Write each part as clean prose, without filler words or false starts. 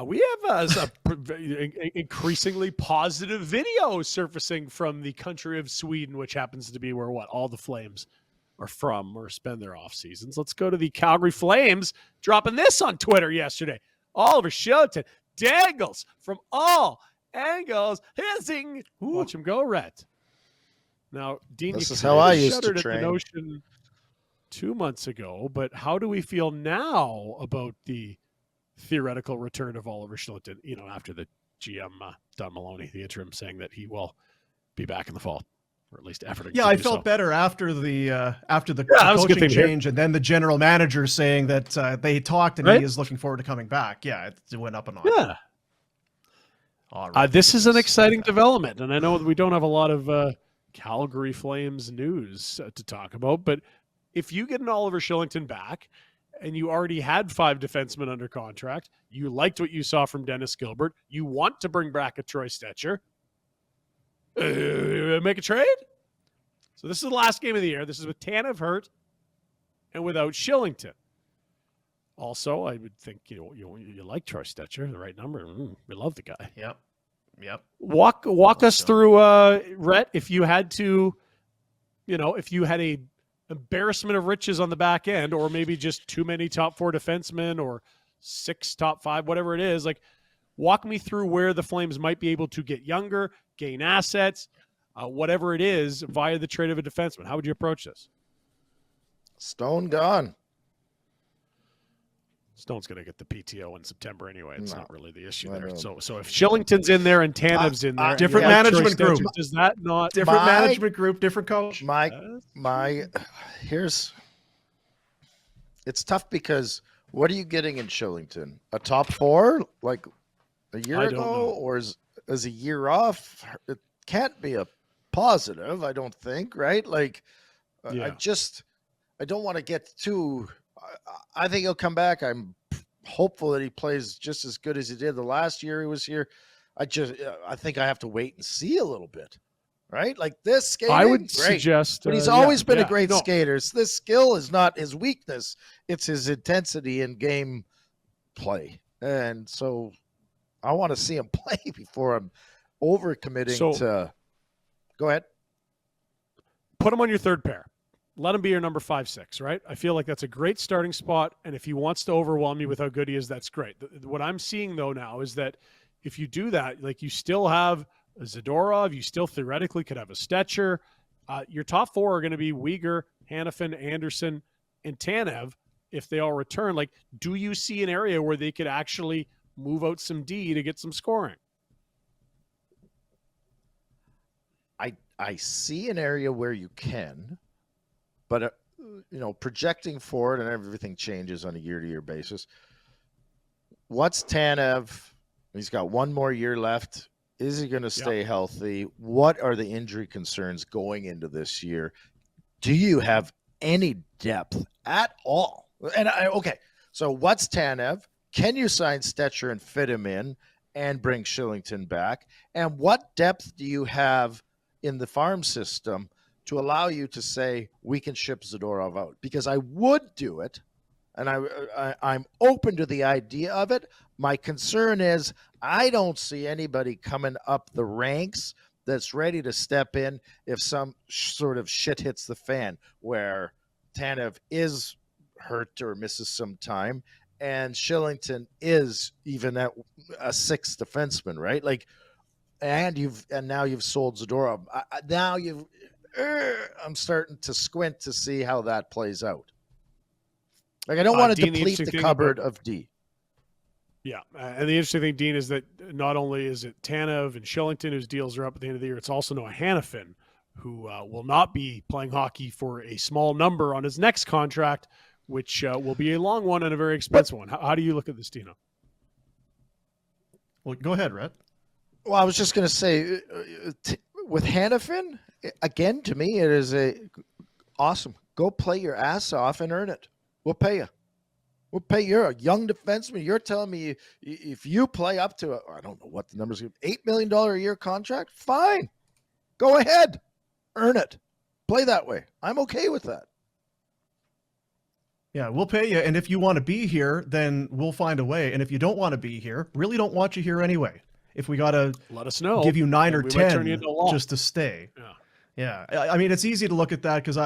We have increasingly positive video surfacing from the country of Sweden, which happens to be where all the Flames are from or spend their off seasons. Let's go to the Calgary Flames, dropping this on Twitter yesterday. Oliver Kylington dangles from all angles, hissing. Watch him go, Rhett. Now, Dean, this you is how I used to shuddered train. at the notion 2 months ago, but how do we feel now about the theoretical return of Oliver Kylington, after the GM, Don Maloney, the interim, saying that he will be back in the fall, or at least efforting to I do felt so. better after the coaching change, and then the general manager saying that they talked and he is looking forward to coming back. Yeah, it went up a notch. Yeah. This is an exciting development, and I know we don't have a lot of Calgary Flames news to talk about, but if you get an Oliver Kylington back, and you already had 5 defensemen under contract, you liked what you saw from Dennis Gilbert, you want to bring back a Troy Stecher, make a trade? So this is the last game of the year. This is with Tanev hurt and without Kylington. Also, I would think you like Troy Stecher, the right number. We love the guy. Yep. Walk us through, Rhett, if you had to, if you had a embarrassment of riches on the back end, or maybe just too many top 4 defensemen or 6 top 5, whatever it is, like walk me through where the Flames might be able to get younger, gain assets, whatever it is, via the trade of a defenseman. How would you approach this? Stone gone. Stone's going to get the PTO in September anyway. It's not really the issue there. No. So if Kylington's in there and Tanev's in there, different management group. Does that not different management group, different coach? It's tough because what are you getting in Kylington? A top 4 like a year ago, or is a year off? It can't be a positive, I don't think, right? Like, I don't want to get too. I think he'll come back. I'm hopeful that he plays just as good as he did the last year he was here. I think I have to wait and see a little bit, right? Like this skating, I would great. suggest, but he's always been a great skater. This skill is not his weakness; it's his intensity in game play, and so I want to see him play before I'm overcommitting to. Go ahead. Put him on your third pair. Let him be your number 5-6, right? I feel like that's a great starting spot, and if he wants to overwhelm you with how good he is, that's great. What I'm seeing, though, now is that if you do that, like you still have a Zadorov, you still theoretically could have a Stecher. Your top 4 are going to be Weegar, Hanifin, Anderson, and Tanev if they all return. Like, do you see an area where they could actually move out some D to get some scoring? I see an area where you can. But, projecting forward, and everything changes on a year-to-year basis. What's Tanev? He's got 1 more year left. Is he going to stay healthy? What are the injury concerns going into this year? Do you have any depth at all? And so what's Tanev? Can you sign Stecher and fit him in and bring Kylington back? And what depth do you have in the farm system to allow you to say we can ship Zadorov out? Because I would do it, and I'm open to the idea of it. My concern is I don't see anybody coming up the ranks that's ready to step in if some sort of shit hits the fan, where Tanev is hurt or misses some time, and Kylington is even at a 6th defenseman, right? Like, and now you've sold Zadorov. I'm starting to squint to see how that plays out. Like, I don't want to deplete the cupboard of D. Yeah, and the interesting thing, Dean, is that not only is it Tanev and Kylington whose deals are up at the end of the year, it's also Noah Hanifin, who will not be playing hockey for a small number on his next contract, which will be a long one and a very expensive one. How do you look at this, Dino? Well, go ahead, Rhett. Well, I was just going to say, with Hanifin, again, to me, it is awesome. Go play your ass off and earn it. We'll pay you. We'll pay. You're a young defenseman. You're telling me if you play up to, I don't know what the numbers are, $8 million a year contract, fine. Go ahead. Earn it. Play that way. I'm okay with that. Yeah, we'll pay you. And if you want to be here, then we'll find a way. And if you don't want to be here, really don't want you here anyway. If we got to let us know, give you 9 or we might turn you 10 into a lot. just to stay. Yeah. Yeah. I mean, it's easy to look at that because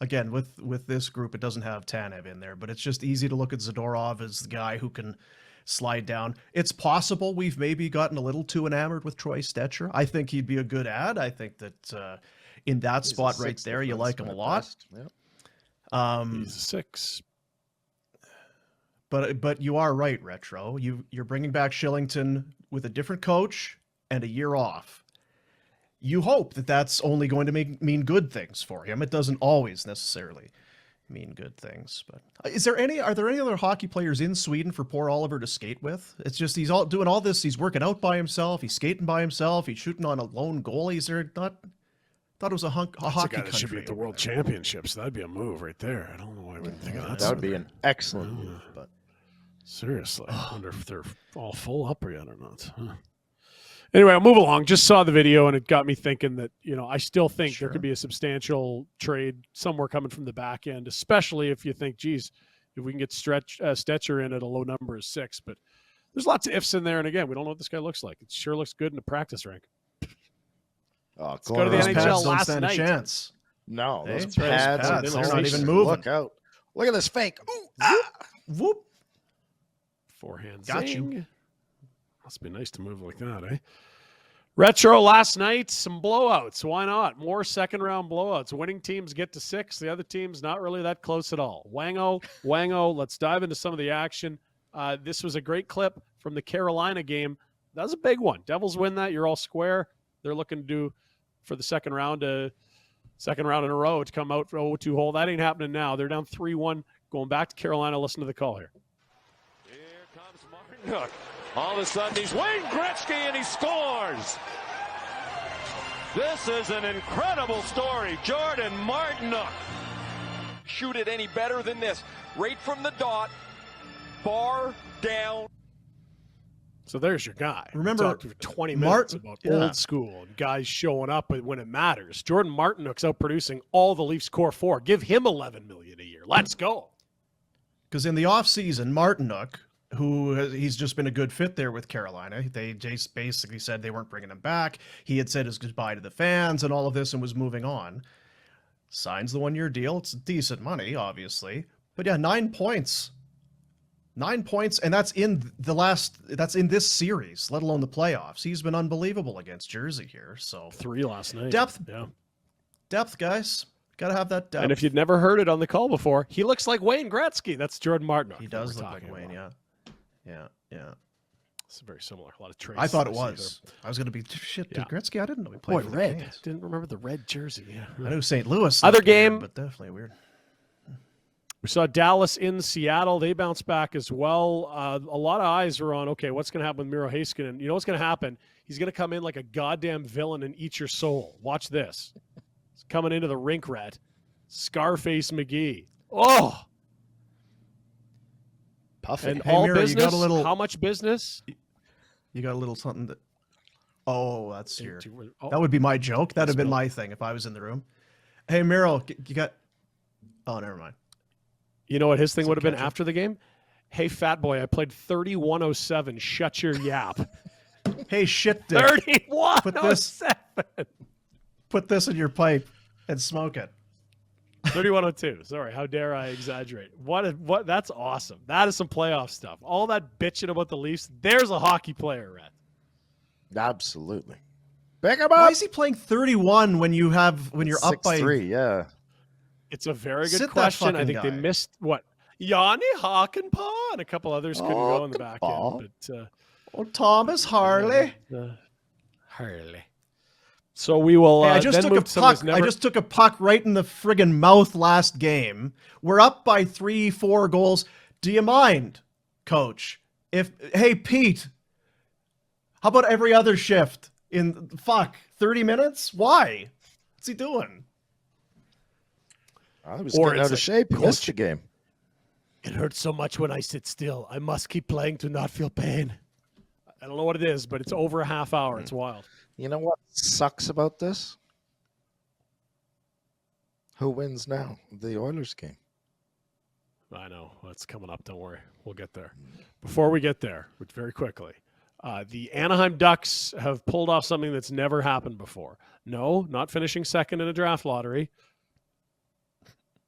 again, with this group, it doesn't have Tanev in there, but it's just easy to look at Zadorov as the guy who can slide down. It's possible we've maybe gotten a little too enamored with Troy Stetcher. I think he'd be a good ad. I think that in that spot right there, you like him a lot. Yeah. He's a 6. But you are right, Retro. You're bringing back Kylington with a different coach and a year off. You hope that that's only going to mean good things for him. It doesn't always necessarily mean good things. But are there any other hockey players in Sweden for poor Oliver to skate with? It's just he's all doing all this. He's working out by himself. He's skating by himself. He's shooting on a lone goalie. Is there not? Thought it was a hockey guy that should be country. at the World Championships. That'd be a move right there. I don't know why I wouldn't think of that. That would be an excellent move. But seriously, I wonder if they're all full up yet or not. Huh. Anyway, I'll move along. Just saw the video, and it got me thinking that, I still think there could be a substantial trade somewhere coming from the back end, especially if you think, geez, if we can get Stetcher in at a low number of 6. But there's lots of ifs in there, and again, we don't know what this guy looks like. It sure looks good in the practice rink. Let's go to the NHL last stand night. A chance. No, those Those pads they're not even moving. Look out. Look at this fake. Ooh, Whoop. Forehand. Got zing. you. Must be nice to move like that, eh? Retro last night, some blowouts. Why not? More second-round blowouts. Winning teams get to 6. The other teams not really that close at all. Wango. Let's dive into some of the action. This was a great clip from the Carolina game. That was a big one. Devils win that. You're all square. They're looking to do for the second round in a row to come out for 0-2 hole. That ain't happening now. They're down 3-1. Going back to Carolina. Listen to the call here. Here comes Martin. All of a sudden, he's Wayne Gretzky, and he scores. This is an incredible story. Jordan Martinook. Shoot it any better than this. Right from the dot, bar down. So there's your guy. Remember, talked for 20 minutes about old school and guys showing up when it matters. Jordan Martinook's out producing all the Leafs core 4. Give him $11 million a year. Let's go. Because in the offseason, Martinook, he's just been a good fit there with Carolina. They just basically said they weren't bringing him back. He had said his goodbye to the fans and all of this and was moving on. Signs the 1-year deal. It's decent money, obviously. But yeah, 9 points. 9 points, and that's in this series, let alone the playoffs. He's been unbelievable against Jersey here. So 3 last night. Depth, guys. Got to have that depth. And if you'd never heard it on the call before, he looks like Wayne Gretzky. That's Jordan Martinook. He does look like Wayne, yeah. It's very similar. A lot of traits. I thought it was. I was going to be, dude, Gretzky, I didn't know he played for the red. Canes. Didn't remember the red jersey. Yeah. I knew St. Louis. Other game. Weird, but definitely weird. We saw Dallas in Seattle. They bounced back as well. A lot of eyes were on, okay, what's going to happen with Miro Heiskanen? You know what's going to happen? He's going to come in like a goddamn villain and eat your soul. Watch this. He's coming into the rink, Rhett. Scarface McGee. Oh! Puffy. And Hey, all Miro, business? you got a little, how much business? You got a little something that... Oh, that's your... Oh. That would be my joke. That would have been my thing if I was in the room. Hey, Miro, you got... Oh, never mind. You know what his thing would have been after the game? Hey, fat boy, I played 3107. Shut your yap. Hey, shit dick. 3107. Put this in your pipe and smoke it. 3102. Sorry, how dare I exaggerate? What? That's awesome. That is some playoff stuff. All that bitching about the Leafs. There's a hockey player, Rhett. Absolutely. Pick him up. Why is he playing 31 when you're up by 6-3? Yeah. It's a very good Sit that question. I think fucking they guy. missed what? Yanni Hakanpaa and a couple others couldn't go in the back end. But Thomas Harley. Harley. So we will. Hey, I just took a puck right in the friggin' mouth last game. We're up by 3-4 goals. Do you mind, Coach? Hey Pete, how about every other shift in 30 minutes? Why? What's he doing? I was getting out of shape. He missed the game. It hurts so much when I sit still. I must keep playing to not feel pain. I don't know what it is, but it's over a half hour. It's wild. You know what sucks about this? Who wins now? The Oilers game. I know. That's coming up. Don't worry. We'll get there. Before we get there, which very quickly, the Anaheim Ducks have pulled off something that's never happened before. No, not finishing second in a draft lottery.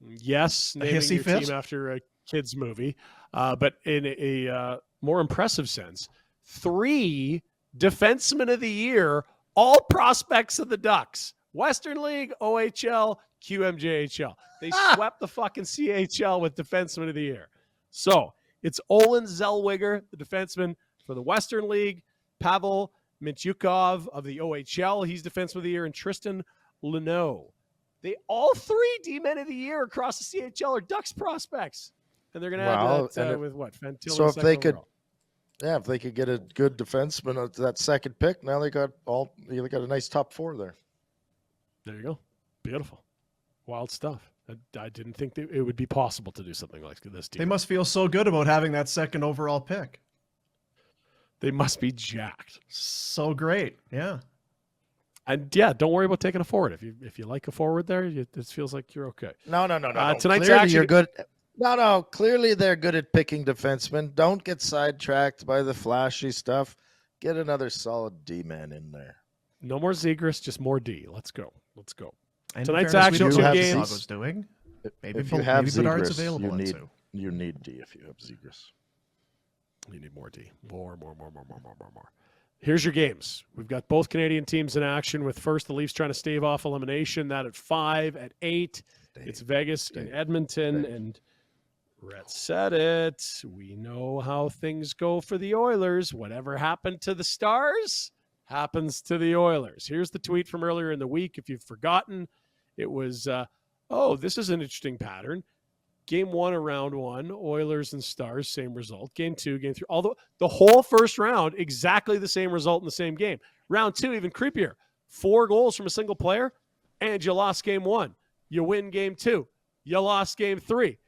Yes, naming hissy your fit? team after a kid's movie. But in a more impressive sense, 3 defensemen of the year, all prospects of the Ducks. Western League, OHL, QMJHL. They swept the fucking CHL with defenseman of the year. So it's Olin Zellweger, the defenseman for the Western League, Pavel Mintyukov of the OHL, he's defenseman of the year, and Tristan Luneau. They all 3 D-men of the year across the CHL are Ducks prospects. And they're going to add to that with what? Fantilli So if they could, overall. if they could get a good defenseman at that second pick, now they got a nice top 4 there. There you go. Beautiful. Wild stuff. I didn't think that it would be possible to do something like this. They must feel so good about having that second overall pick. They must be jacked. So great. Yeah. And yeah, don't worry about taking a forward. If you like a forward there, it feels like you're okay. No. Tonight's Clearly action. you're good. No. Clearly they're good at picking defensemen. Don't get sidetracked by the flashy stuff. Get another solid D-man in there. No more Zegras, just more D. Let's go. And Tonight's fairness, action, we don't 2 know what games. Chicago's doing. Maybe If you have Bedard's Zegras, available. you need D if you have Zegras. You need more D. More. Here's your games. We've got both Canadian teams in action with first the Leafs trying to stave off elimination. That at 5, at 8. It's Vegas and Edmonton. And Rhett said it. We know how things go for the Oilers. Whatever happened to the Stars happens to the Oilers. Here's the tweet from earlier in the week. If you've forgotten, it was, this is an interesting pattern. Game 1 of round 1, Oilers and Stars, same result. Game 2, game 3, although the whole first round, exactly the same result in the same game. Round 2, even creepier. 4 goals from a single player, and you lost game 1. You win game 2. You lost game 3.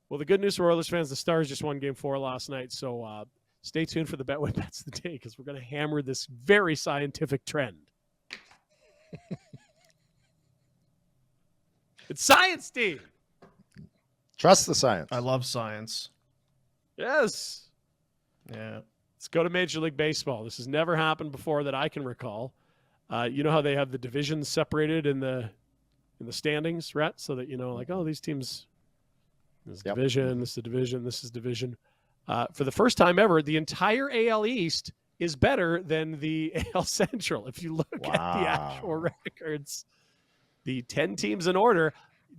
Well, the good news for Oilers fans, the Stars just won game 4 last night, so stay tuned for the Betway Bets of the day because we're going to hammer this very scientific trend. It's science, Steve. Trust the science. I love science. Yes. Yeah. Let's go to Major League Baseball. This has never happened before that I can recall. You know how they have the divisions separated in the standings, Rhett, so that these teams, this is division, this is division, this is division. For the first time ever, the entire AL East is better than the AL Central. If you look at the actual records, the 10 teams in order,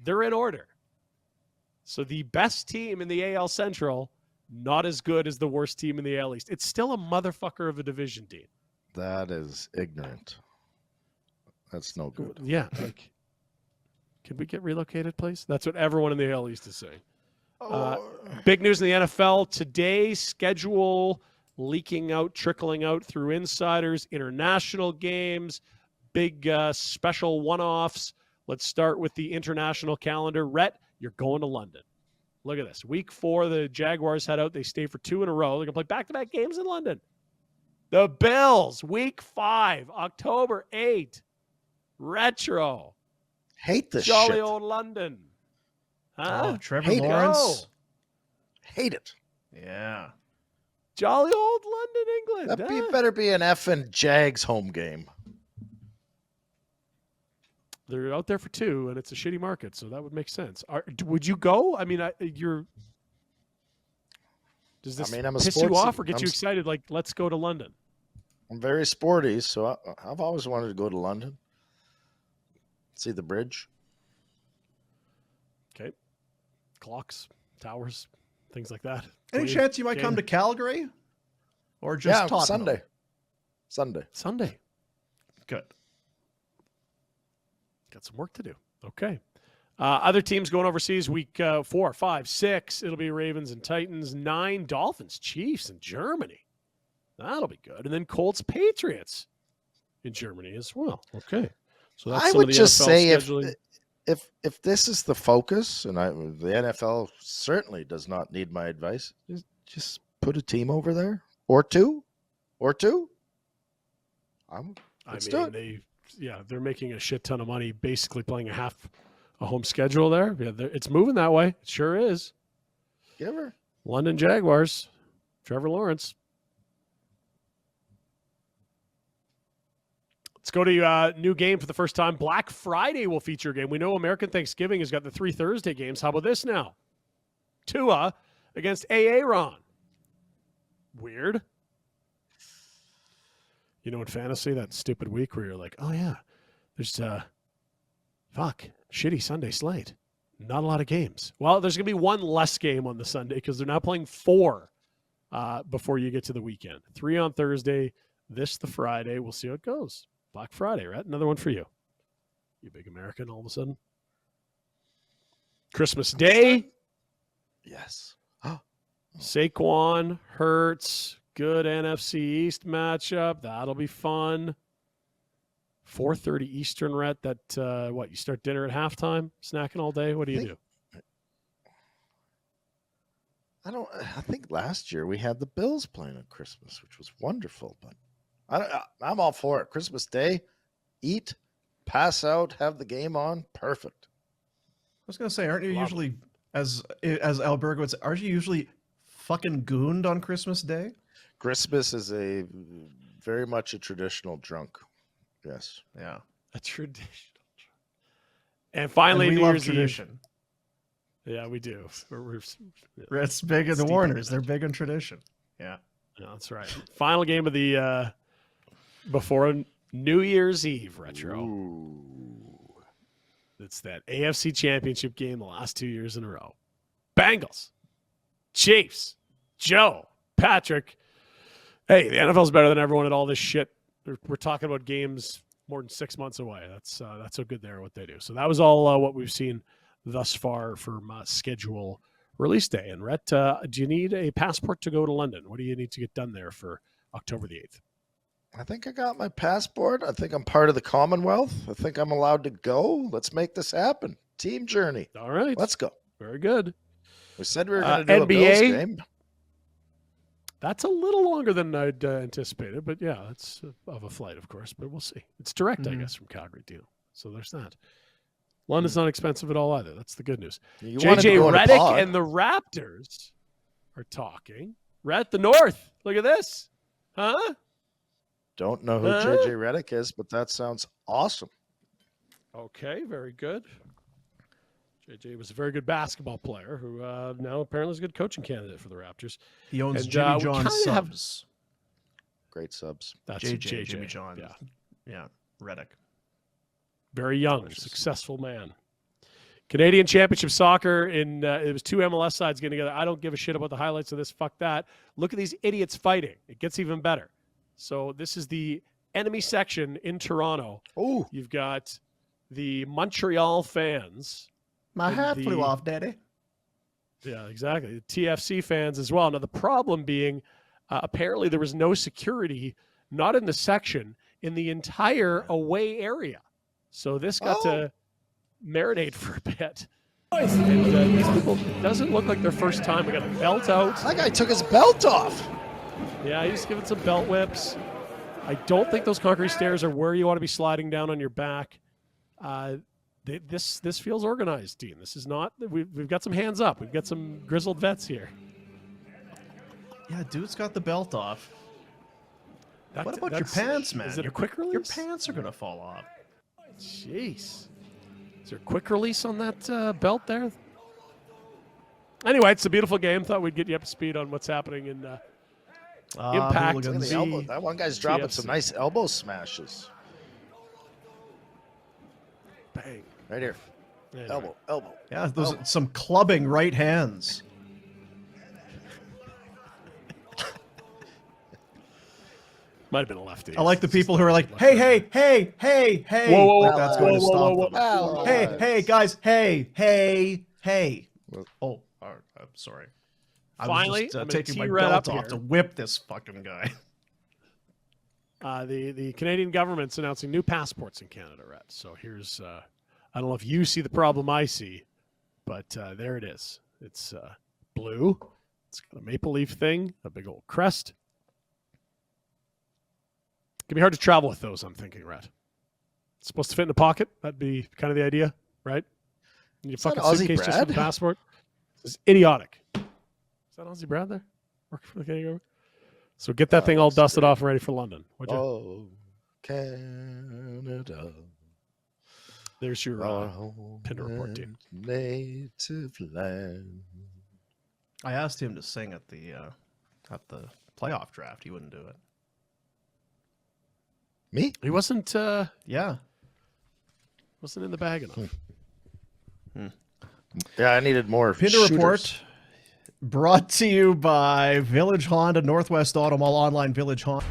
they're in order. So the best team in the AL Central, not as good as the worst team in the AL East. It's still a motherfucker of a division, Dean. That is ignorant. That's no good. Yeah. Can we get relocated, please? That's what everyone in the AL East is saying. Big news in the NFL today, schedule leaking out, trickling out through insiders, international games, big special one-offs. Let's start with the international calendar. Rhett, you're going to London. Look at this. Week 4, the Jaguars head out. They stay for 2 in a row. They're going to play back-to-back games in London. The Bills, Week 5, October 8. Retro. Hate this Jolly shit. old London. Huh? Oh, Trevor Hate it. Lawrence. Hate it. Yeah. Jolly old London, England. That better be an effing Jags home game. They're out there for 2, and it's a shitty market, so that would make sense. Would you go? I mean, does this I'm a piss you off or get you excited? Like, let's go to London. I'm very sporty, so I've always wanted to go to London. See the bridge. Okay. Clocks, towers, things like that. Any chance you might come to Calgary? Or just Tottenham? Sunday. Good. Got some work to do. Okay. Other teams going overseas, week 4, 5, 6. It'll be Ravens and Titans. 9, Dolphins, Chiefs in Germany. That'll be good. And then Colts, Patriots in Germany as well. Okay. So that's I some would of the just NFL say scheduling. if this is the focus, and the NFL certainly does not need my advice, just put a team over there or two. They're making a shit ton of money, basically playing a home schedule there. Yeah, it's moving that way. It sure is. Give her. London Jaguars, Trevor Lawrence. Let's go to a new game for the first time. Black Friday will feature a game. We know American Thanksgiving has got the 3 Thursday games. How about this now? Tua against Aaron. Weird. You know, in fantasy, that stupid week where you're like, oh, yeah, there's, shitty Sunday slate. Not a lot of games. Well, there's going to be one less game on the Sunday because they're now playing 4 before you get to the weekend. 3 on Thursday, this the Friday. We'll see how it goes. Black Friday, right? Another one for you. You big American all of a sudden. Christmas Day. Yes. Saquon, Hurts, good NFC East matchup. That'll be fun. 4:30 Eastern, Rhett. That what? You start dinner at halftime, snacking all day. What do you do? I think last year we had the Bills playing on Christmas, which was wonderful. But I'm all for it. Christmas Day, eat, pass out, have the game on. Perfect. I was gonna say, aren't you usually, as Alberga would say, aren't you usually fucking gooned on Christmas Day? Christmas is very much a traditional drunk. Yes. Yeah. A traditional. And finally, we New love Year's tradition. Eve. Yeah, we do. It's big in the Steep Warners. in They're big on tradition. Yeah. Yeah, that's right. Final game of the before New Year's Eve retro. Ooh. It's that AFC Championship game the last 2 years in a row. Bengals, Chiefs, Joe, Patrick. Hey, the NFL's better than everyone at all this shit. We're talking about games more than 6 months away. That's how good they are, what they do. So that was all what we've seen thus far from schedule release day. And Rhett, do you need a passport to go to London? What do you need to get done there for October the 8th? I think I got my passport. I think I'm part of the Commonwealth. I think I'm allowed to go. Let's make this happen. Team journey. All right. Let's go. Very good. We said we were going to do a NBA? Bills game. That's a little longer than I'd anticipated, but yeah, it's of a flight, of course, but we'll see. It's direct, I guess, from Calgary too. So there's that. London's not expensive at all either. That's the good news. You wanted to JJ go in a Redick pod. and the Raptors are talking. Rhett, the North. Look at this. Huh? Don't know who JJ Redick is, but that sounds awesome. Okay, very good. JJ was a very good basketball player who now apparently is a good coaching candidate for the Raptors. He owns And, Jimmy we John kinda have- subs. Great subs. That's JJ, Jimmy John. Yeah. Yeah. Reddick. Very young, successful man. Canadian Championship Soccer it was 2 MLS sides getting together. I don't give a shit about the highlights of this. Fuck that. Look at these idiots fighting. It gets even better. So this is the enemy section in Toronto. Oh, You've got the Montreal fans. My And hat the- flew off, Daddy. Yeah, exactly. The TFC fans as well. Now, the problem being apparently there was no security, not in the section, in the entire away area. So this got to marinate for a bit. And these people, it doesn't look like their first time. We got a belt out. that guy took his belt off. Yeah, he's giving some belt whips. I don't think those concrete stairs are where you want to be sliding down on your back. This feels organized, Dean. This is not. We've got some hands up. We've got some grizzled vets here. Yeah, dude's got the belt off. What about your That's- pants, man? Is it a quick release? Your pants are going to fall off. Jeez. Is there a quick release on that belt there? Anyway, it's a beautiful game. Thought we'd get you up to speed on what's happening in Impact. Look at hooligans. the elbow. That one guy's dropping TFC. some nice elbow smashes. Bang. Right here. Anyway. Elbow. Yeah, those some clubbing right hands. Might have been a lefty. I like the people who are like, hey, hey, hey, hey, hey. Whoa, whoa, Like, that's whoa, going to whoa, stop whoa, them. whoa. Hey, hey, guys, hey, hey, hey. Oh, I'm sorry. Finally, I was I'm just gonna taking my tee Rhett belt up off here. to whip this fucking guy. The Canadian government's announcing new passports in Canada, Rhett. So here's, I don't know if you see the problem I see, but there it is. It's blue. It's got a maple leaf thing, a big old crest. It can be hard to travel with those, I'm thinking, Rhett. It's supposed to fit in a pocket. That'd be kind of the idea, right? And you Is that fucking Aussie suitcase just for the bread? passport. It's idiotic. Is that Ozzie Brad there? Working for the Canadian? So get that thing all dusted off and ready for London. Would you? Oh, Canada. There's your Pinder report team. Native land. I asked him to sing at the playoff draft. He wouldn't do it. Me? He wasn't. Yeah. Wasn't in the bag enough. Yeah, I needed more Pinder shooters. report brought to you by Village Honda, Northwest Auto Mall, online Village Honda.